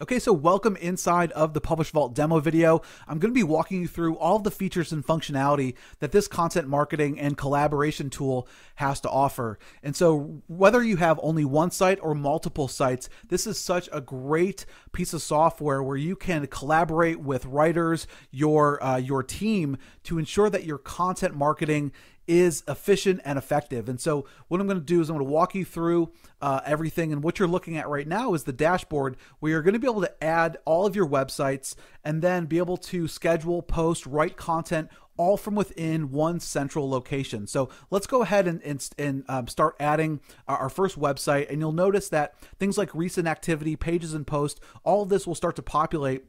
Okay, so welcome inside of the Publish Vault demo video. I'm going to be walking you through all of the features and functionality that this content marketing and collaboration tool has to offer. And so whether you have only one site or multiple sites, this is such a great piece of software where you can collaborate with writers, your team, to ensure that your content marketing is efficient and effective. And so what I'm going to do is I'm going to walk you through everything. And what you're looking at right now is the dashboard where you're going to be able to add all of your websites and then be able to schedule, post, write content all from within one central location. So let's go ahead and start adding our first website. And you'll notice that things like recent activity, pages and posts, all of this will start to populate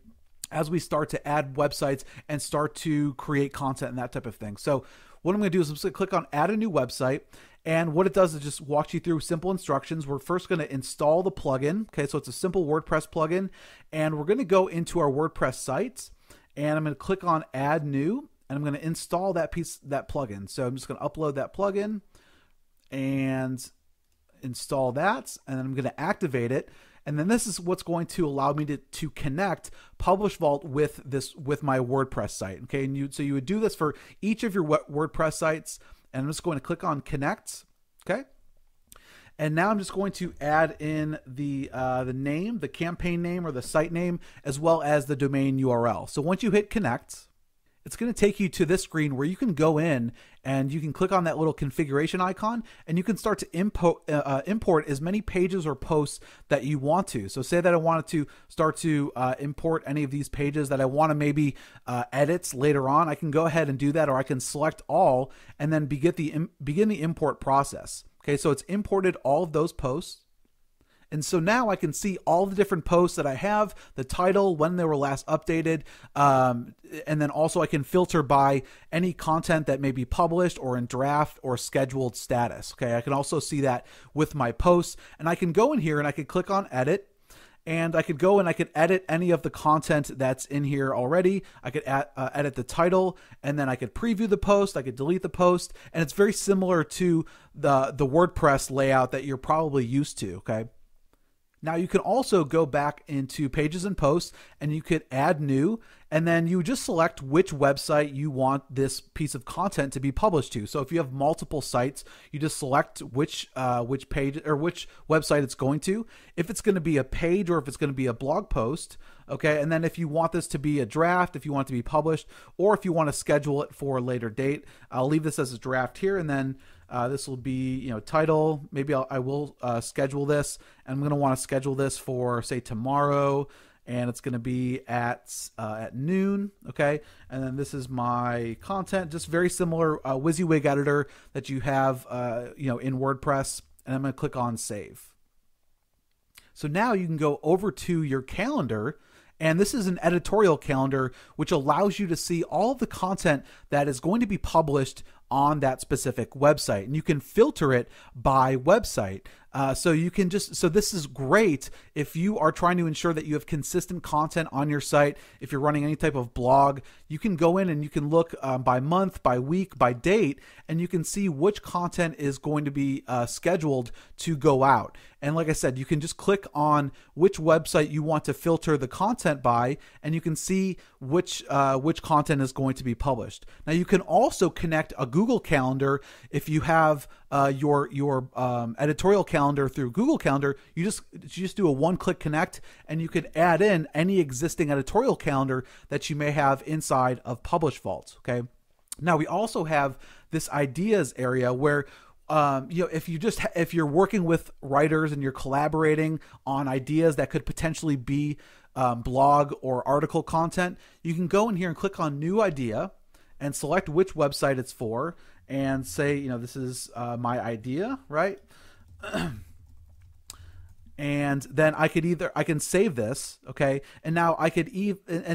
as we start to add websites and start to create content and that type of thing. So what I'm going to do is I'm just going to click on add a new website. And what it does is just walks you through simple instructions. We're first going to install the plugin. Okay, so it's a simple WordPress plugin. And we're going to go into our WordPress site. And I'm going to click on add new. And I'm going to install that plugin. So I'm just going to upload that plugin and install that. And then I'm going to activate it. And then this is what's going to allow me to connect Publish Vault with my WordPress site. Okay, and so you would do this for each of your WordPress sites. And I'm just going to click on connect. Okay, and now I'm just going to add in the name, the campaign name or the site name, as well as the domain URL. So once you hit connect, it's going to take you to this screen where you can go in and you can click on that little configuration icon and you can start to import as many pages or posts that you want to. So say that I wanted to start to import any of these pages that I want to maybe edit later on. I can go ahead and do that, or I can select all and then begin the import process. Okay, so it's imported all of those posts. And so now I can see all the different posts that I have, the title, when they were last updated, and then also I can filter by any content that may be published or in draft or scheduled status. Okay, I can also see that with my posts, and I can go in here and I can click on edit, and I could go and I could edit any of the content that's in here already. I could edit the title, and then I could preview the post. I could delete the post, and it's very similar to the WordPress layout that you're probably used to. Okay. Now you can also go back into pages and posts and you could add new, and then you just select which website you want this piece of content to be published to. So if you have multiple sites, you just select which page or which website it's going to, if it's going to be a page or if it's going to be a blog post. Okay, and then if you want this to be a draft, if you want it to be published, or if you want to schedule it for a later date, I'll leave this as a draft here, and then this will be, title. Maybe I will schedule this, and I'm going to want to schedule this for, say, tomorrow, and it's going to be at noon. Okay, and then this is my content, just very similar WYSIWYG editor that you have, in WordPress, and I'm going to click on save. So now you can go over to your calendar. And this is an editorial calendar, which allows you to see all of the content that is going to be published on that specific website. And you can filter it by website. So this is great if you are trying to ensure that you have consistent content on your site. If you're running any type of blog, you can go in and you can look by month, by week, by date, and you can see which content is going to be scheduled to go out. And like I said, you can just click on which website you want to filter the content by, and you can see which content is going to be published. Now you can also connect a Google Calendar. If you have your editorial calendar through Google Calendar, you just do a one-click connect, and you could add in any existing editorial calendar that you may have inside of Publish Vault. Okay. Now we also have this ideas area where if you're working with writers and you're collaborating on ideas that could potentially be blog or article content, you can go in here and click on new idea and select which website it's for and say, this is my idea, right? And then I can save this, okay? And now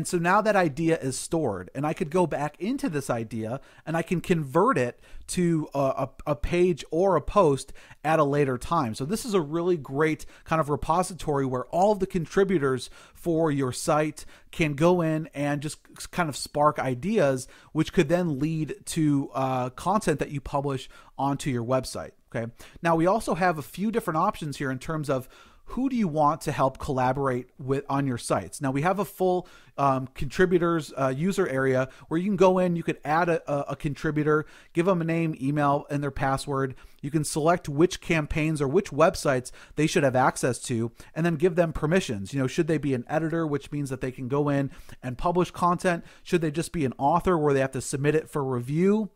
so now that idea is stored, and I could go back into this idea and I can convert it to a page or a post at a later time. So this is a really great kind of repository where all of the contributors for your site can go in and just kind of spark ideas, which could then lead to content that you publish onto your website. Okay. Now we also have a few different options here in terms of who do you want to help collaborate with on your sites. Now we have a full contributors user area where you can go in, you could add a contributor, give them a name, email, and their password. You can select which campaigns or which websites they should have access to, and then give them permissions. Should they be an editor, which means that they can go in and publish content? Should they just be an author where they have to submit it for review?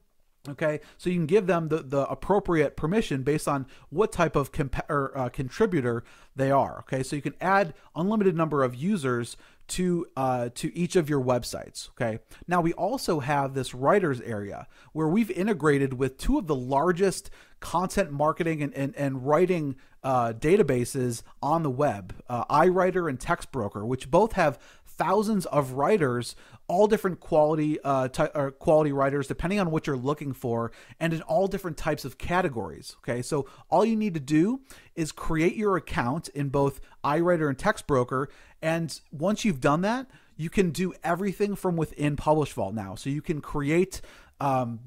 Okay, so you can give them the appropriate permission based on what type of contributor they are. Okay, so you can add unlimited number of users to each of your websites. Okay, now we also have this writers area where we've integrated with two of the largest content marketing and writing databases on the web, iWriter and TextBroker, which both have thousands of writers, all different quality writers, depending on what you're looking for, and in all different types of categories. Okay, so all you need to do is create your account in both iWriter and TextBroker, and once you've done that, you can do everything from within PublishVault now. So you can create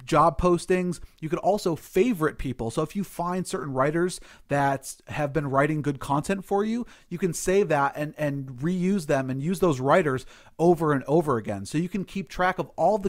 job postings. You could also favorite people. So if you find certain writers that have been writing good content for you, you can save that and reuse them and use those writers over and over again. So you can keep track of all the